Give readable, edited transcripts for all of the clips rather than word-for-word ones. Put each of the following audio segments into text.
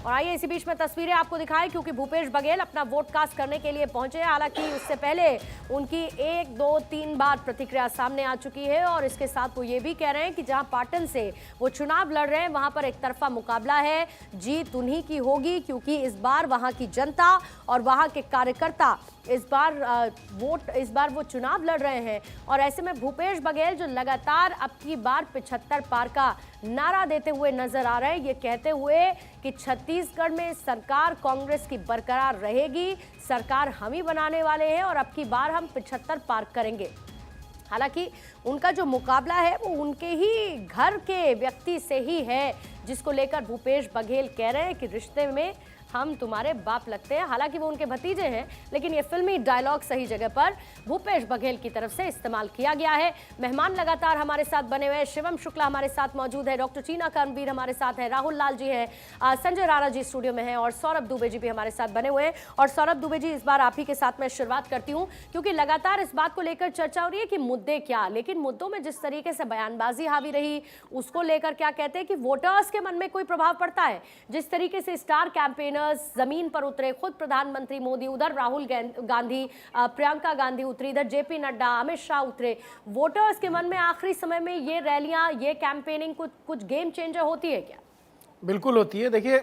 और आइए इसी बीच में तस्वीरें आपको दिखाएं, क्योंकि भूपेश बघेल अपना वोट कास्ट करने के लिए पहुंचे। हालांकि उससे पहले उनकी 1, 2, 3 बार प्रतिक्रिया सामने आ चुकी है और इसके साथ वो ये भी कह रहे हैं कि जहां पाटन से वो चुनाव लड़ रहे हैं वहां पर एक तरफा मुकाबला है, जीत उन्हीं की होगी, क्योंकि इस बार वहां की जनता और वहां के कार्यकर्ता इस बार वो चुनाव लड़ रहे हैं। और ऐसे में भूपेश बघेल जो लगातार अब की बार 75 पार का नारा देते हुए नजर आ रहे हैं, ये कहते हुए कि छत्तीसगढ़ में सरकार कांग्रेस की बरकरार रहेगी, सरकार हम ही बनाने वाले हैं और अब की बार हम 75 पार करेंगे। हालांकि उनका जो मुकाबला है वो उनके ही घर के व्यक्ति से ही है, जिसको लेकर भूपेश बघेल कह रहे हैं कि रिश्ते में हम तुम्हारे बाप लगते हैं। हालांकि वो उनके भतीजे हैं, लेकिन ये फिल्मी डायलॉग सही जगह पर भूपेश बघेल की तरफ से इस्तेमाल किया गया है। मेहमान लगातार हमारे साथ बने हुए हैं। शिवम शुक्ला हमारे साथ मौजूद है, डॉक्टर चीना कर्मवीर हमारे साथ है, राहुल लाल जी हैं, संजय राणा जी स्टूडियो में हैं और सौरभ दुबे जी भी हमारे साथ बने हुए हैं। और सौरभ दुबे जी, इस बार आप ही के साथ मैं शुरुआत करती हूँ, क्योंकि लगातार इस बात को लेकर चर्चा हो रही है कि मुद्दे क्या, लेकिन मुद्दों में जिस तरीके से बयानबाजी हावी रही उसको लेकर क्या कहते हैं कि वोटर्स के मन में कोई प्रभाव पड़ता है। जिस तरीके से स्टार कैंपेनर्स जमीन पर उतरे, खुद प्रधानमंत्री मोदी, उधर राहुल गांधी, प्रियंका गांधी उतरी, इधर जेपी नड्डा, अमित शाह उतरे, वोटर्स के मन में आखिरी समय में ये रैलियां, ये कैंपेनिंग कुछ गेम चेंजर होती है क्या? बिल्कुल होती है। देखिए,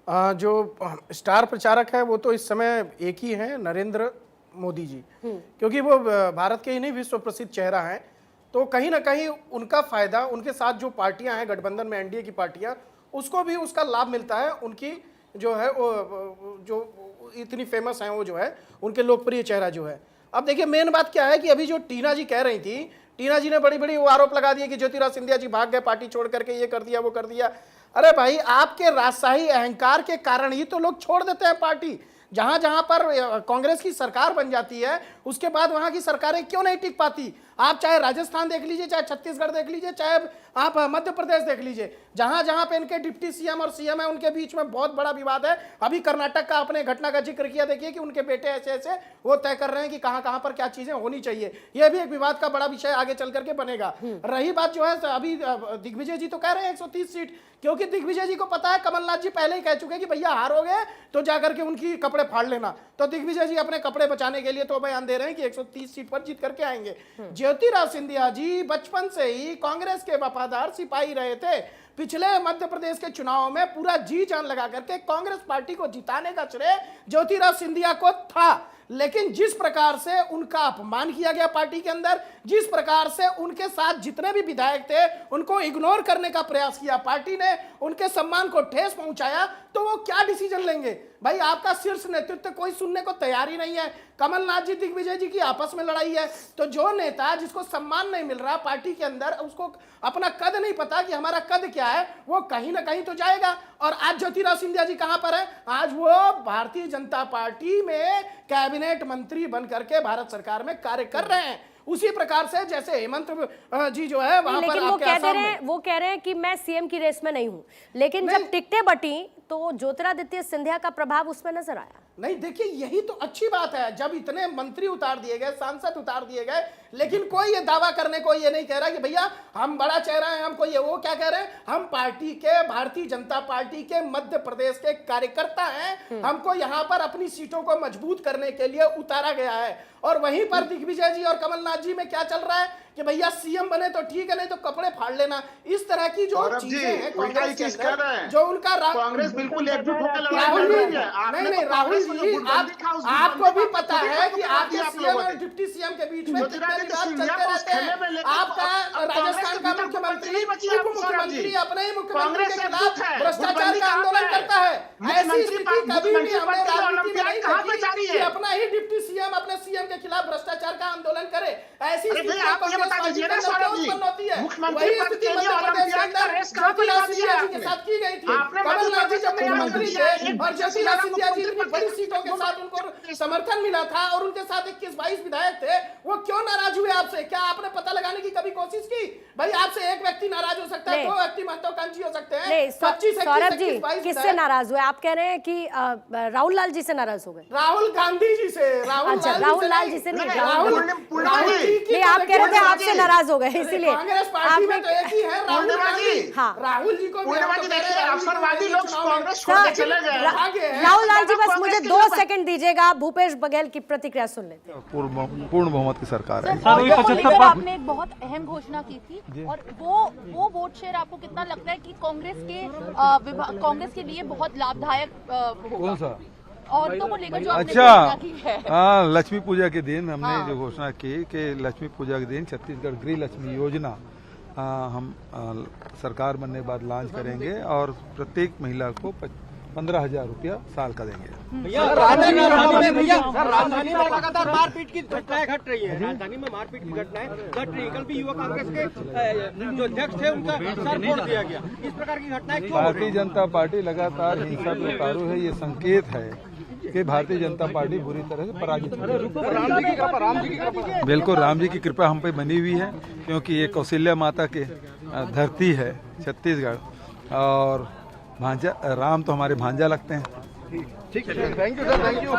जो स्टार प्रचारक है वो तो इस समय एक ही है, नरेंद्र मोदी जी, क्योंकि वो भारत के ही नहीं विश्व प्रसिद्ध चेहरा है। तो कहीं ना कहीं उनका फायदा, उनके साथ जो पार्टियां हैं गठबंधन में, एनडीए की पार्टियां, उसको भी उसका लाभ मिलता है। उनकी जो है वो जो इतनी फेमस है, वो जो है उनके लोकप्रिय चेहरा जो है। अब देखिए, मेन बात क्या है कि अभी जो टीना जी कह रही थी, टीना जी ने बड़ी बड़ी वो आरोप लगा दिए कि ज्योतिरादित्य सिंधिया जी भाग गए पार्टी छोड़ करके, ये कर दिया वो कर दिया। अरे भाई, आपके राजशाही अहंकार के कारण ही तो लोग छोड़ देते हैं पार्टी। जहां जहां पर कांग्रेस की सरकार बन जाती है, उसके बाद वहां की सरकारें क्यों नहीं टिक पाती? आप चाहे राजस्थान देख लीजिए, चाहे छत्तीसगढ़ देख लीजिए, चाहे आप मध्य प्रदेश देख लीजिए, जहां जहां पे इनके डिप्टी सीएम और सीएम है उनके बीच में बहुत बड़ा विवाद है। अभी कर्नाटक का आपने घटना का जिक्र किया, देखिए कि उनके बेटे ऐसे ऐसे वो तय कर रहे हैं कि कहां कहां पर क्या चीजें होनी चाहिए। यह भी एक विवाद का बड़ा विषय आगे चल करके बनेगा। रही बात जो है, अभी दिग्विजय जी तो कह रहे हैं 130 सीट, क्योंकि दिग्विजय जी को पता है, कमलनाथ जी पहले ही कह चुके कि भैया हारोगे तो जाकर के उनकी कपड़े फाड़ लेना। तो दिग्विजय जी अपने कपड़े बचाने के लिए तो बयान दे रहे हैं कि 130 सीट पर जीत करके आएंगे। ज्योतिरादित्य सिंधिया जी बचपन से ही कांग्रेस के वफादार सिपाही रहे थे। पिछले मध्य प्रदेश के चुनाव में पूरा जी जान लगा करके कांग्रेस पार्टी को जिताने का श्रेय ज्योतिरादित्य सिंधिया को था। लेकिन जिस प्रकार से उनका अपमान किया गया पार्टी के अंदर, जिस प्रकार से उनके साथ जितने भी विधायक थे उनको इग्नोर करने का प्रयास किया पार्टी ने, उनके सम्मान को ठेस पहुंचाया, तो वो क्या डिसीजन लेंगे? भाई, आपका शीर्ष नेतृत्व कोई सुनने को तैयार ही नहीं है। कमलनाथ जी दिग्विजय जी की आपस में लड़ाई है, तो जो नेता जिसको सम्मान नहीं मिल रहा पार्टी के अंदर, उसको अपना कद नहीं पता कि हमारा कद क्या है, वो कहीं ना कहीं तो जाएगा। और आज ज्योतिरादित्य सिंधिया जी कहां पर है? आज वो भारतीय जनता पार्टी में कैबिनेट मंत्री बन करके भारत सरकार में कार्य कर रहे हैं। उसी प्रकार से जैसे हेमंत जी जो है वहां पर वो कह रहे हैं कि मैं सीएम की रेस में नहीं हूं, लेकिन जब टिकटें बटी तो ज्योतिरादित्य सिंधिया का प्रभाव उसमें नजर आया। नहीं, देखिए, यही तो अच्छी बात है, जब इतने मंत्री उतार दिए गए, सांसद उतार दिए गए, लेकिन कोई ये दावा करने को ये नहीं कह रहा कि भैया हम बड़ा चेहरा है, हमको ये वो क्या कह रहे हैं, हम पार्टी के, भारतीय जनता पार्टी के मध्य प्रदेश के कार्यकर्ता हैं, हमको यहाँ पर अपनी सीटों को मजबूत करने के लिए उतारा गया है। और वहीं पर दिग्विजय जी और कमलनाथ जी में क्या चल रहा है कि भैया सीएम बने तो ठीक है, नहीं तो कपड़े फाड़ लेना। इस तरह की जो चीजें हैं कांग्रेस के अंदर, जो उनका कांग्रेस बिल्कुल एकजुट होकर राहुल जी, आपको भी पता है कि आपके सीएम और डिप्टी सीएम के बीच में कितने विवाद चलते रहते हैं। आपका राजस्थान का मुख्यमंत्री, उप मुख्यमंत्री अपने ही मुख्यमंत्री के खिलाफ भ्रष्टाचार का आंदोलन करता है। ऐसी स्थिति कभी भी हमने राजनीति में नहीं देखी कि अपना ही डिप्टी सीएम अपने सीएम के खिलाफ भ्रष्टाचार का आंदोलन करे। ऐसी स्थिति होती है। वही स्थिति मध्य प्रदेश के अंदर ज्योतिरादित्य सिंधिया जी के साथ की गई थी। कमलनाथ जी जब मुख्यमंत्री थे और ज्योतिरादित्य सिंधिया जी की बड़ी सीटों के साथ उनको समर्थन मिला था और उनके साथ 21-22 विधायक थे, वो क्यों नाराज हुए आपसे? क्या आपने पता लगाने की कभी कोशिश की? भाई, आपसे एक व्यक्ति नाराज हो सकता है, 2 व्यक्ति महत्वाकांक्षी हो सकते हैं। 25, सौरभ जी किससे नाराज हुए? आप कह रहे हैं कि राहुल लाल जी से नाराज हो गए? राहुल गांधी जी से। राहुल लाल जी से नहीं, आप कह रहे थे आपसे नाराज हो गए, इसीलिए कांग्रेस पार्टी में तो एक ही है, राहुल गांधी। हाँ। राहुल जी को देखिए, अवसरवादी लोग कांग्रेस छोड़ सर, के चले गए। राहुल लाल जी बस मुझे 2 सेकंड दीजिएगा, भूपेश बघेल की प्रतिक्रिया सुन लेते हैं। पूर्ण बहुमत की सरकार है। आपने एक बहुत अहम घोषणा की थी और वो वोट शेयर आपको कितना लगता है कि कांग्रेस के लिए बहुत लाभदायक होगा? कौन सा? औरतों को लेकर जो आपने अच्छा, घोषणा की है। हाँ, लक्ष्मी पूजा के दिन हमने जो घोषणा की कि लक्ष्मी पूजा के दिन छत्तीसगढ़ गृह लक्ष्मी योजना हम सरकार बनने के बाद लॉन्च करेंगे और प्रत्येक महिला को 15,000 रुपया साल का देंगे। राजधानी में लगातार मारपीट की घटनाएं घट रही है। राजधानी में मारपीट की घटनाएं घट रही है। कल भी युवा कांग्रेस के जो अध्यक्ष थे उनका सर फोड़ दिया गया। इस प्रकार की घटनाएं क्यों? भारतीय जनता पार्टी लगातार हिंसा पे उतारू है। ये संकेत है कि भारतीय जनता पार्टी बुरी तरह से पराजित है। बिल्कुल, राम जी की कृपा हम पे बनी हुई है, क्योंकि ये कौशल्या माता के धरती है छत्तीसगढ़, और भांजा राम तो हमारे भांजा लगते हैं। ठीक है, thank you sir, thank you.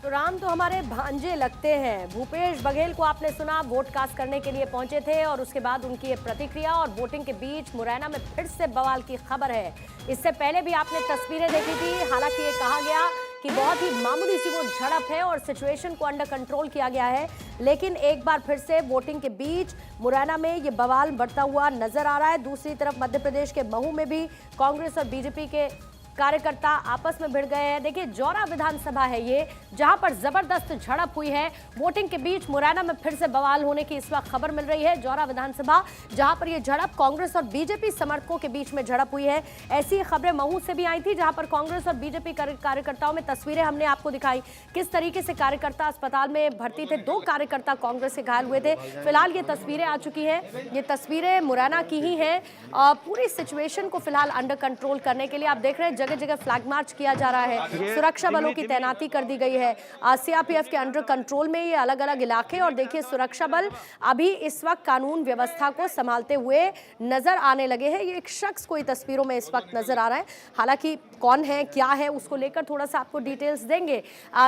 तो राम तो हमारे भांजे लगते हैं। भूपेश बघेल को आपने सुना, वोट कास्ट करने के लिए पहुंचे थे और उसके बाद उनकी ये प्रतिक्रिया, और वोटिंग के बीच मुरैना में फिर से बवाल की खबर है। इससे पहले भी आपने तस्वीरें देखी थी, हालांकि ये कहा गया कि बहुत ही मामूली सी वो झड़प है और सिचुएशन को अंडर कंट्रोल किया गया है, लेकिन एक बार फिर से वोटिंग के बीच मुरैना में ये बवाल बढ़ता हुआ नजर आ रहा है। दूसरी तरफ मध्य प्रदेश के महू में भी कांग्रेस और बीजेपी के कार्यकर्ता आपस में भिड़ गए हैं। देखिए, जौरा विधानसभा है ये, जहां पर जबरदस्त झड़प हुई है। वोटिंग के बीच मुरैना में फिर से बवाल होने की इस वक्त खबर मिल रही है। जौरा विधानसभा, जहां पर ये झड़प कांग्रेस और बीजेपी समर्थकों के बीच में झड़प हुई है। ऐसी खबरें महू से भी आई थी, जहां पर कांग्रेस और बीजेपी कार्यकर्ताओं में तस्वीरें हमने आपको दिखाई, किस तरीके से कार्यकर्ता अस्पताल में भर्ती थे। 2 कार्यकर्ता कांग्रेस से घायल हुए थे। फिलहाल ये तस्वीरें आ चुकी है, ये तस्वीरें मुरैना की ही है। पूरी सिचुएशन को फिलहाल अंडर कंट्रोल करने के लिए आप देख रहे हैं जगह जगह फ्लैग मार्च किया जा रहा है, सुरक्षा बलों की तैनाती कर दी गई है। सीआरपीएफ के अंडर कंट्रोल में ये अलग अलग इलाके, और देखिए सुरक्षा बल अभी इस वक्त कानून व्यवस्था को संभालते हुए नजर आने लगे हैं। ये एक शख्स कोई तस्वीरों में इस वक्त नजर आ रहा है, हालांकि कौन है क्या है उसको लेकर थोड़ा सा आपको डिटेल्स देंगे,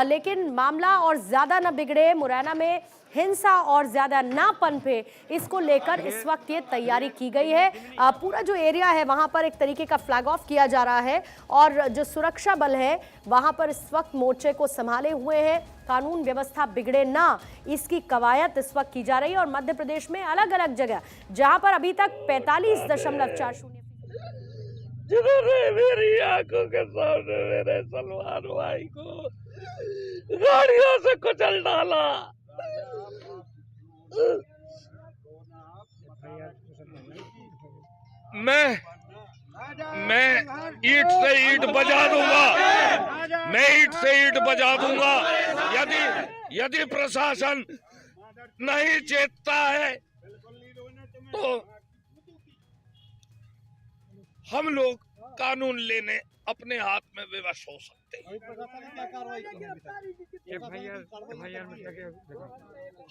लेकिन मामला और ज्यादा न बिगड़े, मुरैना में हिंसा और ज्यादा ना पनपे, इसको लेकर इस वक्त ये तैयारी की गई है। पूरा जो एरिया है वहां पर एक तरीके का फ्लैग ऑफ किया जा रहा है, और जो सुरक्षा बल है वहां पर इस वक्त मोर्चे को संभाले हुए हैं। कानून व्यवस्था बिगड़े ना, इसकी कवायद इस वक्त की जा रही है। और मध्य प्रदेश में अलग अलग जगह जहां पर अभी तक 45.40 जिन्होंने मेरी आंखों के सामने मेरे सलमान भाई को गाड़ियों से कुचल डाला, मैं ईंट से ईंट बजा दूंगा, मैं ईंट से ईंट बजा दूंगा। यदि प्रशासन नहीं चेतता है तो हम लोग कानून लेने अपने हाथ में विवश हो सकते हैं।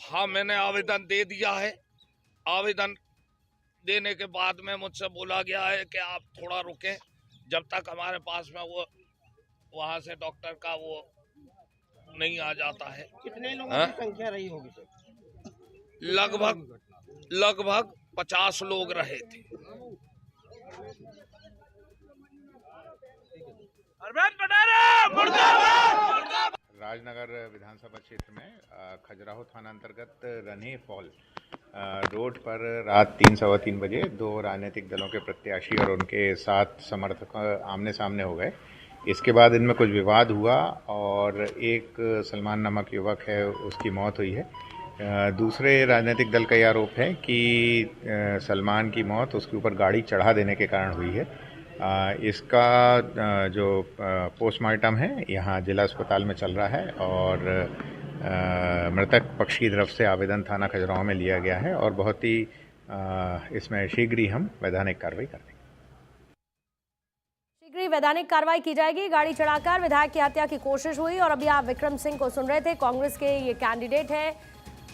हाँ, मैंने आवेदन दे दिया है। आवेदन देने के बाद में मुझसे बोला गया है कि आप थोड़ा रुकें, जब तक हमारे पास में वो वहाँ से डॉक्टर का वो नहीं आ जाता है। कितने लोगों की संख्या रही होगी सर? लगभग 50 लोग रहे थे। राजनगर विधानसभा क्षेत्र में खजुराहो थाना अंतर्गत रन्हे फॉल रोड पर रात 3-3:15 बजे 2 राजनीतिक दलों के प्रत्याशी और उनके 7 समर्थक आमने सामने हो गए। इसके बाद इनमें कुछ विवाद हुआ और एक सलमान नामक युवक है, उसकी मौत हुई है। दूसरे राजनीतिक दल का यह आरोप है कि सलमान की मौत उसके ऊपर गाड़ी चढ़ा देने के कारण हुई है। इसका जो पोस्टमार्टम है यहाँ जिला अस्पताल में चल रहा है, और मृतक पक्ष की तरफ से आवेदन थाना खजुराहो में लिया गया है, और बहुत ही इसमें शीघ्र ही हम वैधानिक कार्रवाई कर देंगे। शीघ्र ही वैधानिक कार्रवाई की जाएगी। गाड़ी चढ़ाकर विधायक की हत्या की कोशिश हुई, और अभी आप विक्रम सिंह को सुन रहे थे, कांग्रेस के ये कैंडिडेट हैं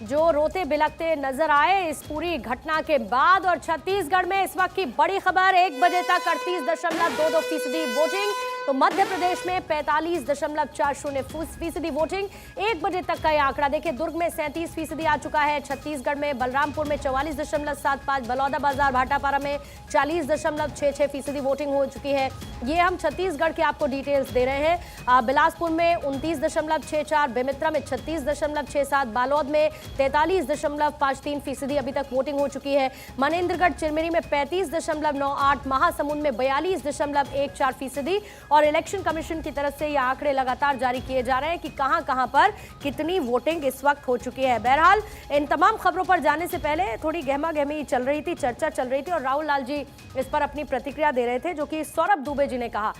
जो रोते बिलखते नजर आए इस पूरी घटना के बाद। और छत्तीसगढ़ में इस वक्त की बड़ी खबर, 1 बजे तक 38.22% वोटिंग। तो मध्य प्रदेश में 45.40% वोटिंग। 1 बजे तक का यह आंकड़ा देखिए, दुर्ग में 37% आ चुका है, छत्तीसगढ़ में बलरामपुर में 44.75, बलौदाबाजार भाटापारा में 40.66% वोटिंग हो चुकी है। ये हम छत्तीसगढ़ के आपको डिटेल्स दे रहे हैं। बिलासपुर में 29.64, बेमित्रा में 36.67, बालोद में 43.53% अभी तक वोटिंग हो चुकी है। मनेन्द्रगढ़ चिरमिरी में 35.98, महासमुंद में 42.14% और इलेक्शन कमीशन की तरफ से ये आंकड़े लगातार जारी किए जा रहे हैं कि कहां-कहां पर कितनी वोटिंग इस वक्त हो चुकी है। बहरहाल इन तमाम खबरों पर जाने से पहले थोड़ी गहमा-गहमी चल रही थी, चर्चा चल रही थी और राहुल लाल जी इस पर अपनी प्रतिक्रिया दे रहे थे, जो कि सौरभ दुबे जी ने कहा।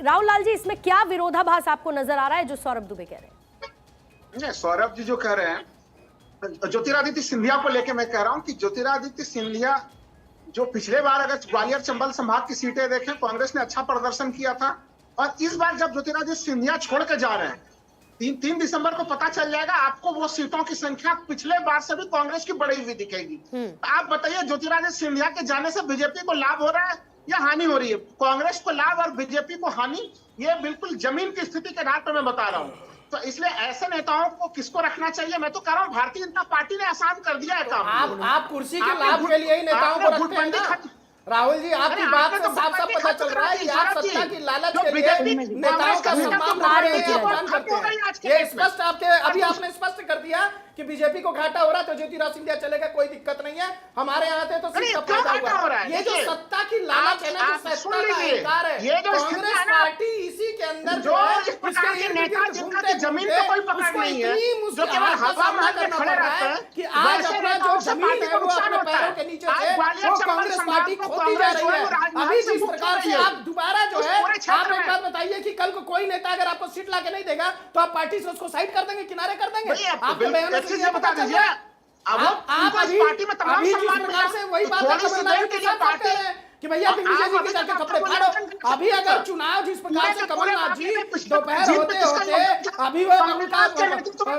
राहुल लाल जी, इसमें क्या विरोधाभास आपको नजर आ रहा है जो सौरभ दुबे कह रहे हैं? नहीं, सौरभ जी जो कह रहे हैं, ज्योतिरादित्य सिंधिया को लेके मैं कह रहा हूं कि ज्योतिरादित्य सिंधिया जो पिछले बार अगर ग्वालियर चंबल संभाग की सीटें देखें, कांग्रेस ने अच्छा प्रदर्शन किया था और इस बार जब ज्योतिरादित्य सिंधिया छोड़ के जा रहे हैं, 3 दिसंबर को पता चल जाएगा आपको, वो सीटों की संख्या पिछले बार से भी कांग्रेस की बढ़ी हुई दिखेगी। आप बताइए, ज्योतिरादित्य सिंधिया के जाने से बीजेपी को लाभ हो रहा है या हानि हो रही है? कांग्रेस को लाभ और बीजेपी को हानि, ये बिल्कुल जमीन की स्थिति के आधार पर मैं बता रहा हूँ। तो इसलिए ऐसे नेताओं को किसको रखना चाहिए? मैं तो कह रहा हूँ भारतीय जनता पार्टी ने आसान कर दिया है काम। आप कुर्सी के लाभ के लिए ही नेताओं को रखते हैं ना? राहुल जी, आपकी बात से साफ-साफ पता चल रहा है कि आप सत्ता की लालच के लिए नेताओं का सम्मान करते हैं। ये स्पष्ट आपके अभी आपने स्पष्ट कर दिया कि बीजेपी को घाटा हो रहा है तो ज्योतिरादित्य सिंधिया चलेगा, कोई दिक्कत नहीं है, हमारे यहाँ थे तो सीट का फायदा हुआ है। ये जो सत्ता की लालच है ना, जो सत्ता का अहंकार है, कांग्रेस पार्टी इसी के अंदर जो है, इसके नेता जिनका जमीन पे कोई पकड़ नहीं है, जो केवल हवा में करना पड़ रहा है कि आज अपना जो जमीन है वो अपने पैरों के नीचे से वो कांग्रेस पार्टी खोती जा रही है। अभी जिस प्रकार से आप दोबारा जो है, आप एक बात बताइए कि कल को कोई नेता अगर आपको सीट लाके नहीं देगा तो आप पार्टी से उसको साइड कर देंगे, किनारे कर देंगे? आपके बयानों से ये बता दीजिए, आप अभी पार्टी में तमाम सम्मान से वही बात के साथ कह रहे हैं कि भैया दिग्विजय जी के जाके कपड़े फाड़ो। अभी अगर चुनाव जिस प्रकार से कमलनाथ जी दोपहर होते होते अभी वो उनका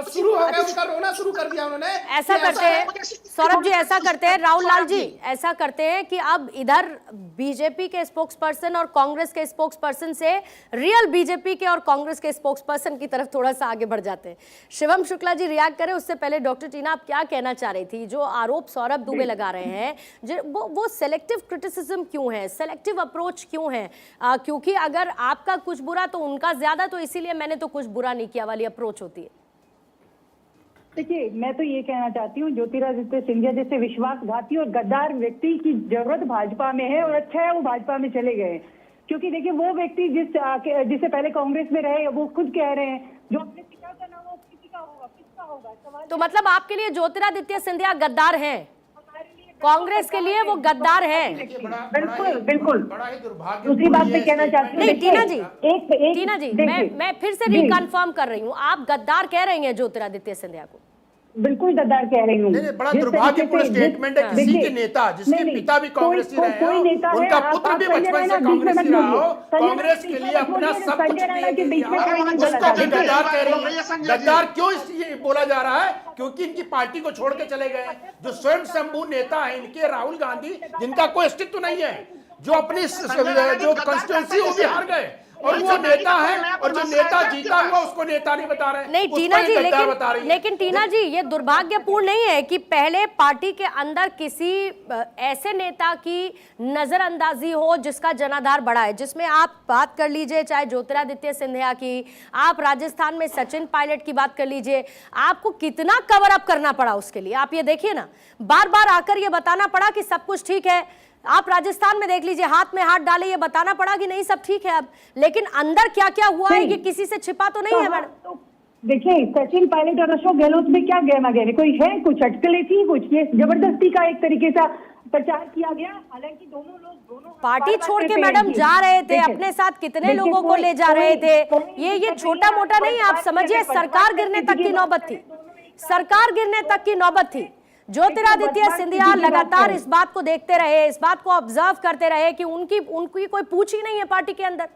शुरू हो गया, उनका रोना शुरू कर दिया उन्होंने। ऐसा करते हैं सौरभ जी, ऐसा करते हैं राहुल लाल जी, ऐसा करते हैं कि अब इधर बीजेपी के स्पोक्स पर्सन और कांग्रेस के स्पोक्स पर्सन से रियल बीजेपी के और कांग्रेस के स्पोक्स पर्सन की तरफ थोड़ा सा आगे बढ़ जाते हैं। शिवम शुक्ला जी रिएक्ट करें, उससे पहले डॉक्टर टीना आप क्या कहना चाह रही थी? जो आरोप सौरभ दुबे लगा रहे हैं, वो सेलेक्टिव क्रिटिसिज्म क्यों है, सेलेक्टिव अप्रोच क्यों है? क्योंकि अगर आपका कुछ बुरा तो उनका ज्यादा, तो इसीलिए मैंने तो कुछ बुरा नहीं किया वाली अप्रोच होती है। देखिए, मैं तो ये कहना चाहती हूँ, ज्योतिरादित्य सिंधिया जैसे विश्वासघाती और गद्दार व्यक्ति की जरूरत भाजपा में है और अच्छा है वो भाजपा में चले गए, क्योंकि देखिए वो व्यक्ति जिससे पहले कांग्रेस में रहे, वो खुद कह रहे हैं जो अपने पिता का नाम हो किसी का होगा, किसका होगा सवाल। तो मतलब आपके लिए ज्योतिरादित्य सिंधिया गद्दार हैं, कांग्रेस के लिए वो गद्दार है? बिल्कुल बिल्कुल। दूसरी बात मैं कहना चाहती हूँ, नहीं टीना जी, टीना जी, मैं फिर से रिकन्फर्म कर रही हूँ, आप गद्दार कह रही हैं ज्योतिरादित्य सिंधिया को? बिल्कुल गद्दार कह रही हूँ। बड़ा दुर्भाग्यपूर्ण स्टेटमेंट है किसी के नेता जिसके पिता भी कांग्रेसी रहे हो, उनका पुत्र भी बचपन से कांग्रेसी रहा हो, कांग्रेस के लिए अपना सब कुछ उसको भी गद्दार कह रही है। गद्दार क्यों ये बोला जा रहा है? क्योंकि इनकी पार्टी को छोड़ के चले गए जो स्वयं शंभू नेता है इनके, राहुल गांधी, जिनका कोई अस्तित्व नहीं है, जो अपनी जो कंस्टिट्यूएंसी वो भी हार गए और वो नेता है, और जो नेता जीता हुआ उसको नेता नहीं बता रहे। नहीं टीना जी, लेकिन टीना जी ये दुर्भाग्यपूर्ण नहीं है कि पहले पार्टी के अंदर किसी ऐसे नेता की नजरअंदाजी हो जिसका जनाधार बढ़ा है, जिसमें आप बात कर लीजिए चाहे ज्योतिरादित्य सिंधिया की, आप राजस्थान में सचिन पायलट की बात कर लीजिए, आपको कितना कवर अप करना पड़ा उसके लिए। आप ये देखिए ना, बार बार आकर ये बताना पड़ा कि सब कुछ ठीक है। आप राजस्थान में देख लीजिए, हाथ में हाथ डाले, ये बताना पड़ा कि नहीं सब ठीक है अब, लेकिन अंदर क्या क्या हुआ है ये किसी से छिपा तो नहीं है मैडम। देखिए, सचिन पायलट और अशोक गहलोत में क्या गहमा गहरी कोई है? कुछ अटकलें थी, कुछ ये जबरदस्ती का एक तरीके से प्रचार किया गया। हालांकि दोनों पार्टी छोड़ के मैडम जा रहे थे, अपने साथ कितने लोगों को ले जा रहे थे, ये छोटा मोटा नहीं, आप समझिए सरकार गिरने तक की नौबत थी, सरकार गिरने तक की नौबत थी। ज्योतिरादित्य सिंधिया लगातार इस बात को देखते रहे, इस बात को ऑब्जर्व करते रहे कि उनकी कोई पूछ ही नहीं है पार्टी के अंदर,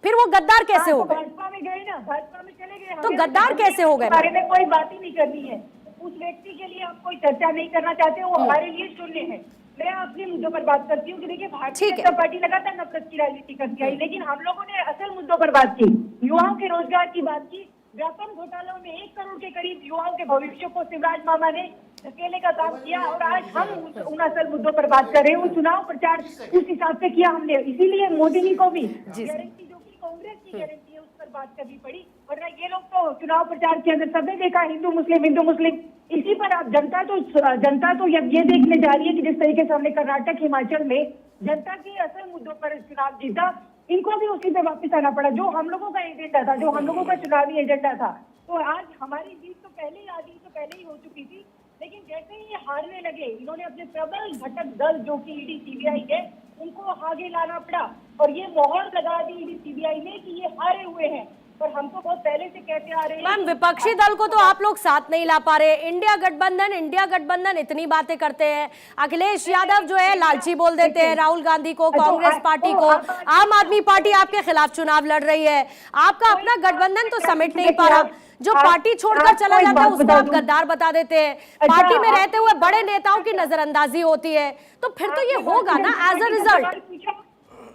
फिर वो गद्दार कैसे हो गए? भाजपा में गए ना, भाजपा में चले गए, तो गद्दार कैसे हो गए? बारे में कोई बात ही नहीं करनी है, उस व्यक्ति के लिए आप कोई चर्चा नहीं करना चाहते, वो हमारे लिए शून्य है। मैं अपनी मुद्दों पर बात करती हूँ कि देखिए भारतीय ठीक है। जनता पार्टी लगातार नफरत की राजनीति करती आई, लेकिन हम लोगों ने असल मुद्दों पर बात की, युवाओं के रोजगार की बात की। व्यापम घोटालों में 1 करोड़ के करीब युवाओं के भविष्य को शिवराज मामा ने धकेले का काम किया, और आज हम उन असल मुद्दों पर बात कर रहे हैं। वो चुनाव प्रचार उस हिसाब से किया हमने, इसीलिए मोदी जी को भी गारंटी जो कि कांग्रेस की गारंटी है उस पर बात करनी पड़ी। और ये लोग तो चुनाव प्रचार के अंदर सबने देखा हिंदू मुस्लिम, इसी पर आप जनता तो ये देखने जा रही है कि जिस तरीके से हमने कर्नाटक हिमाचल में जनता के असल मुद्दों पर चुनाव जीता, इनको भी उसी पे वापस आना पड़ा जो हम लोगों का एजेंडा था, जो हम लोगों का चुनावी एजेंडा था। तो आज हमारी जीत तो पहले ही हो चुकी थी, लेकिन जैसे ही ये हारने लगे, इन्होंने अपने प्रबल घटक दल जो कि ईडी सीबीआई है उनको आगे लाना पड़ा, और ये मोहर लगा दी ईडी सीबीआई ने कि ये हारे हुए हैं। पर हम तो बहुत पहले से कहते आ रहे हैं। मैम, विपक्षी दल को तो आप लोग साथ नहीं ला पा रहे। इंडिया गठबंधन इतनी बातें करते हैं। अखिलेश यादव जो है लालची बोल देते हैं राहुल गांधी को, कांग्रेस पार्टी को। आम आदमी पार्टी आपके खिलाफ चुनाव लड़ रही है। आपका अपना गठबंधन तो समेट नहीं पा रहा। जो पार्टी छोड़कर चला जाता है उसको आप गद्दार बता देते हैं। पार्टी में रहते हुए बड़े नेताओं की नजरअंदाजी होती है, तो फिर तो ये होगा ना एज अ रिजल्ट।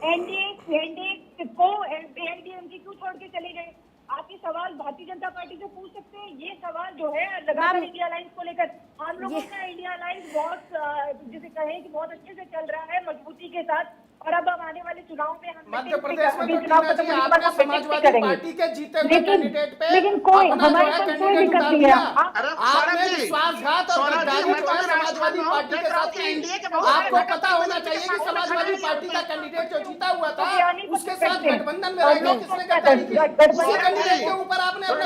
एनडीए क्यों छोड़ के चले गए? आपके सवाल भारतीय जनता पार्टी से पूछ सकते हैं। ये सवाल जो है लगातार इंडिया अलायंस को लेकर, हम लोगों का इंडिया अलायंस बहुत जिसे कहें कि बहुत अच्छे से चल रहा है मजबूती के साथ, और अब आने वाले चुनाव में हम मध्य प्रदेश में तो आपने समाजवादी पार्टी के जीते हुए कैंडिडेट पे लेकिन कोई हमारे पास कोई दिक्कत नहीं है। आपने विश्वासघात और गद्दारी जो है समाजवादी पार्टी के साथ की। आपको पता होना चाहिए कि समाजवादी पार्टी का कैंडिडेट जो जीता हुआ था उसके साथ गठबंधन में रह गए। किसने गद्दारी की? उसी कैंडिडेट के ऊपर आपने अपने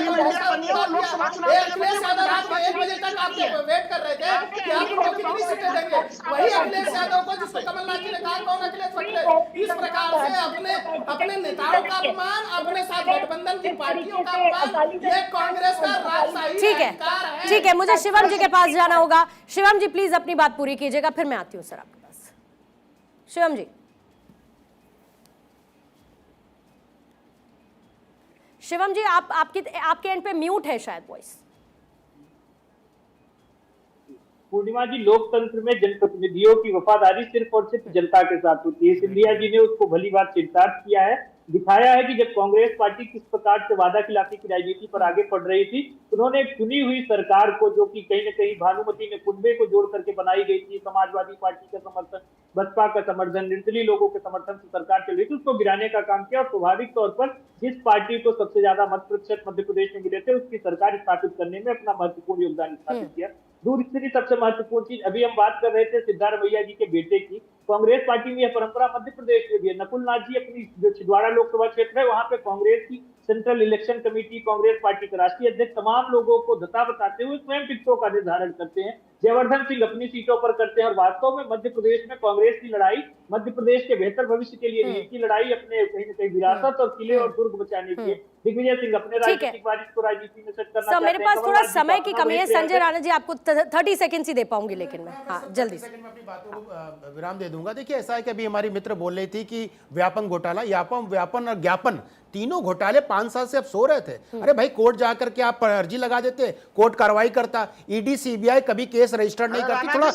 अखिलेश यादव रात में 1 बजे तक आपसे वेट कर रहे थे कि आपको कितनी सीटें देंगे। वही अखिलेश यादव को जिसको कमलनाथ जी ने कहा कौन अखिलेश, इस प्रकार से अपने नेताओं का अपमान, अपने साथ गठबंधन की पार्टियों का अपमान, ये कांग्रेस का राजशाही ठीक है, मुझे शिवम जी के पास जाना होगा। शिवम जी प्लीज अपनी बात पूरी कीजिएगा, फिर मैं आती हूँ सर आपके पास। शिवम जी आपके एंड पे म्यूट है शायद वॉइस। पूर्णिमा जी, लोकतंत्र में जनप्रतिनिधियों की वफादारी सिर्फ और सिर्फ जनता के साथ होती है। सिंधिया जी ने उसको भली बात चिंतार्थ किया है, दिखाया है कि जब कांग्रेस पार्टी किस प्रकार से वादा खिलाफी की राजनीति पर आगे बढ़ रही थी, उन्होंने चुनी हुई सरकार को, जो कि कहीं न कहीं भानुमति में कुंबे को जोड़ करके बनाई गई थी, समाजवादी पार्टी का समर्थन, बसपा का समर्थन, निर्दलीय लोगों के समर्थन से सरकार चल रही थी, उसको गिराने का काम किया। और स्वाभाविक तौर पर जिस पार्टी को सबसे ज्यादा मत प्रतिशत मध्य प्रदेश में मिले थे, उसकी सरकार स्थापित करने में अपना महत्वपूर्ण योगदान स्थापित किया। दूसरी सबसे महत्वपूर्ण चीज, अभी हम बात कर रहे थे सिद्धारमैया जी के बेटे की, कांग्रेस पार्टी में यह परंपरा मध्य प्रदेश में भी है। नकुल नाथ जी अपनी जो छिंदवाड़ा लोकसभा क्षेत्र है वहां पे कांग्रेस की central election committee, Congress party के राष्ट्रीय अध्यक्ष तमाम लोगों को धता बताते हुए स्वयं टिकटों का निर्धारण करते हैं। जयवर्धन सिंह अपनी सीटों पर करते हैं, और वास्तव में मध्य प्रदेश में कांग्रेस की लड़ाई, मध्य प्रदेश के बेहतर भविष्य के लिए नीति की लड़ाई, अपने कहीं न कहीं विरासत और किले और दुर्ग बचाने के लिए। दिग्विजय सिंह अपने राजनीतिक वारिस को राजनीति में सेट करना चाहते हैं। मेरे पास थोड़ा समय की कमी है संजय राणा जी, आपको 30 सेकंड ही दे पाऊंगी, लेकिन मैं जल्दी से अपनी बातों को विराम दे दूंगा। देखिए ऐसा है कि अभी हमारी मित्र बोल रही थी कि व्यापम घोटाला, व्यापन और ज्ञापन तीनों घोटाले 5 साल से अब सो रहे थे। अरे भाई कोर्ट जाकर के आप अर्जी लगा देते, कोर्ट कार्रवाई करता, ईडी सीबीआई कभी केस रजिस्टर नहीं करती। थोड़ा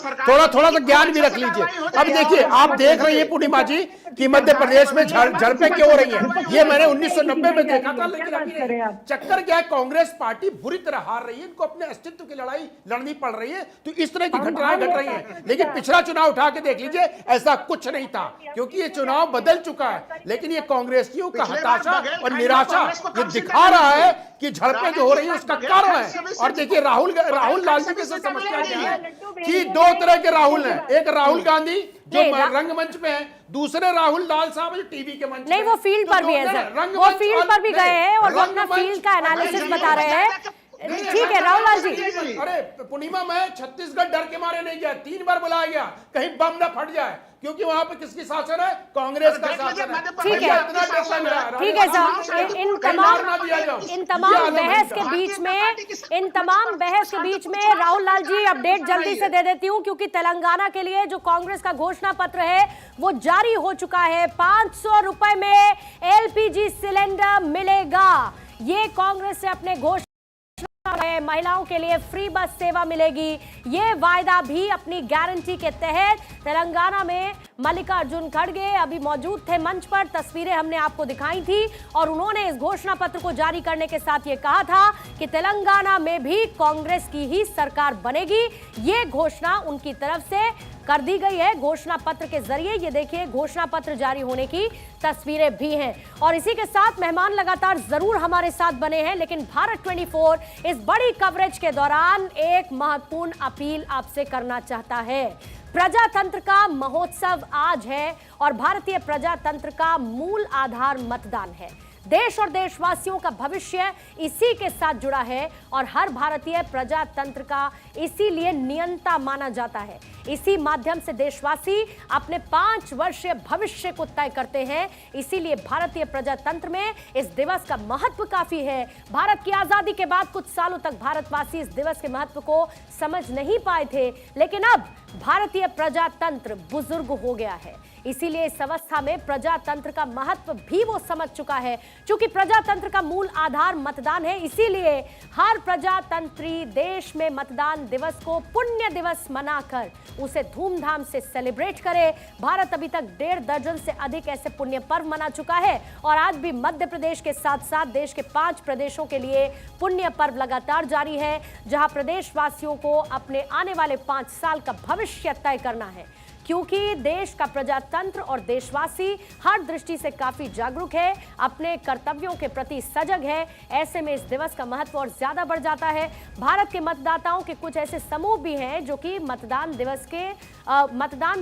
सा ज्ञान भी रख लीजिए। अब देखिए आप देख रही है पूर्णिमा जी कि मध्य प्रदेश में झड़पें क्यों हो रही है। ये मैंने 1990 में देखा था, लेकिन चक्कर क्या है, कांग्रेस पार्टी बुरी तरह हार रही है, इनको अपने अस्तित्व की लड़ाई लड़नी पड़ रही है, तो इस तरह की घटनाएं घट रही है। लेकिन पिछला चुनाव उठा के देख लीजिए, ऐसा कुछ नहीं था, क्योंकि ये चुनाव बदल चुका है। लेकिन ये कांग्रेसियों का हताशा और निराशा ये दिखा रहा है कि झड़पें जो हो रही है उसका कारण है। और देखिए राहुल गांधी की समस्या क्या है कि 2 तरह के राहुल हैं। एक राहुल गांधी जो रंगमंच पे है, दूसरे राहुल लाल साहब जो टीवी के मंच नहीं, वो फील्ड पर भी है सर, वो फील्ड पर भी गए हैं और वो अपना फील्ड का एनालिसिस बता रहे हैं। ठीक है राहुल लाल जी। अरे पूर्णिमा, मैं छत्तीसगढ़ डर के मारे नहीं गया, 3 बार बुलाया गया, कहीं बम न फट जाए, क्योंकि वहां पे किसकी शासन है? कांग्रेस का शासन है। ठीक है सर, इन तमाम बहस के बीच में राहुल लाल जी अपडेट जल्दी से दे देती हूं, क्योंकि तेलंगाना के लिए जो कांग्रेस का घोषणा पत्र है वो जारी हो चुका है। 500 रुपए में LPG सिलेंडर मिलेगा, ये कांग्रेस से अपने घोषणा महिलाओं के लिए फ्री बस सेवा मिलेगी। ये वायदा भी अपनी गारंटी के तहत तेलंगाना में मल्लिकार्जुन खड़गे अभी मौजूद थे मंच पर, तस्वीरें हमने आपको दिखाई थी और उन्होंने इस घोषणा पत्र को जारी करने के साथ ये कहा था कि तेलंगाना में भी कांग्रेस की ही सरकार बनेगी। ये घोषणा उनकी तरफ से कर दी गई है घोषणा पत्र के जरिए। ये देखिए घोषणा पत्र जारी होने की तस्वीरें भी हैं और इसी के साथ मेहमान लगातार जरूर हमारे साथ बने हैं, लेकिन भारत 24 इस बड़ी कवरेज के दौरान एक महत्वपूर्ण अपील आपसे करना चाहता है। प्रजातंत्र का महोत्सव आज है और भारतीय प्रजातंत्र का मूल आधार मतदान है। देश और देशवासियों का भविष्य इसी के साथ जुड़ा है और हर भारतीय प्रजातंत्र का इसीलिए नियंता माना जाता है। इसी माध्यम से देशवासी अपने 5 वर्षीय भविष्य को तय करते हैं। इसीलिए भारतीय प्रजातंत्र में इस दिवस का महत्व काफी है। भारत की आजादी के बाद कुछ सालों तक भारतवासी इस दिवस के महत्व को समझ नहीं पाए थे, लेकिन अब भारतीय प्रजातंत्र बुजुर्ग हो गया है। इसीलिए इस अवस्था में प्रजातंत्र का महत्व भी वो समझ चुका है। क्योंकि प्रजातंत्र का मूल आधार मतदान है, इसीलिए हर प्रजातंत्री देश में मतदान दिवस को पुण्य दिवस मनाकर उसे धूमधाम से सेलिब्रेट करे। भारत अभी तक 1.5 दर्जन से अधिक ऐसे पुण्य पर्व मना चुका है और आज भी मध्य प्रदेश के साथ साथ देश के 5 प्रदेशों के लिए पुण्य पर्व लगातार जारी है, जहां प्रदेशवासियों को अपने आने वाले 5 साल का भविष्य तय करना है। क्योंकि देश का प्रजातंत्र और देशवासी हर दृष्टि से काफी जागरूक है, अपने कर्तव्यों के प्रति सजग है। ऐसे में इस दिवस का महत्व और ज्यादा बढ़ जाता है। भारत के मतदाताओं के कुछ ऐसे समूह भी हैं जो कि मतदान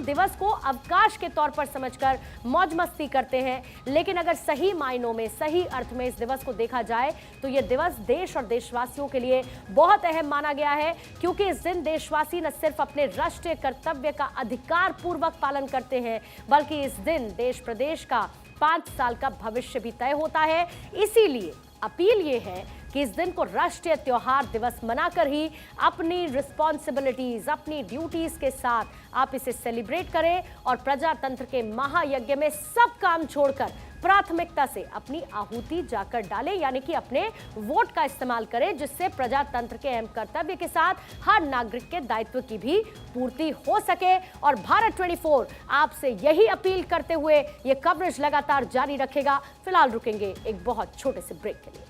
दिवस को अवकाश के तौर पर समझकर मौज मस्ती करते हैं, लेकिन अगर सही मायनों में, सही अर्थ में इस दिवस को देखा जाए तो यह दिवस देश और देशवासियों के लिए बहुत अहम माना गया है। क्योंकि इस दिन देशवासी न सिर्फ अपने राष्ट्रीय कर्तव्य का अधिकार पूर्वक पालन करते हैं, बल्कि इस दिन देश प्रदेश का 5 साल का भविष्य भी तय होता है। इसीलिए अपील ये है कि इस दिन को राष्ट्रीय त्योहार दिवस मनाकर ही अपनी रिस्पॉन्सिबिलिटीज, अपनी ड्यूटीज के साथ आप इसे सेलिब्रेट करें और प्रजातंत्र के महायज्ञ में सब काम छोड़कर प्राथमिकता से अपनी आहुति जाकर डालें, यानी कि अपने वोट का इस्तेमाल करें, जिससे प्रजातंत्र के अहम कर्तव्य के साथ हर नागरिक के दायित्व की भी पूर्ति हो सके। और भारत 24 आपसे यही अपील करते हुए ये कवरेज लगातार जारी रखेगा। फिलहाल रुकेंगे एक बहुत छोटे से ब्रेक के लिए।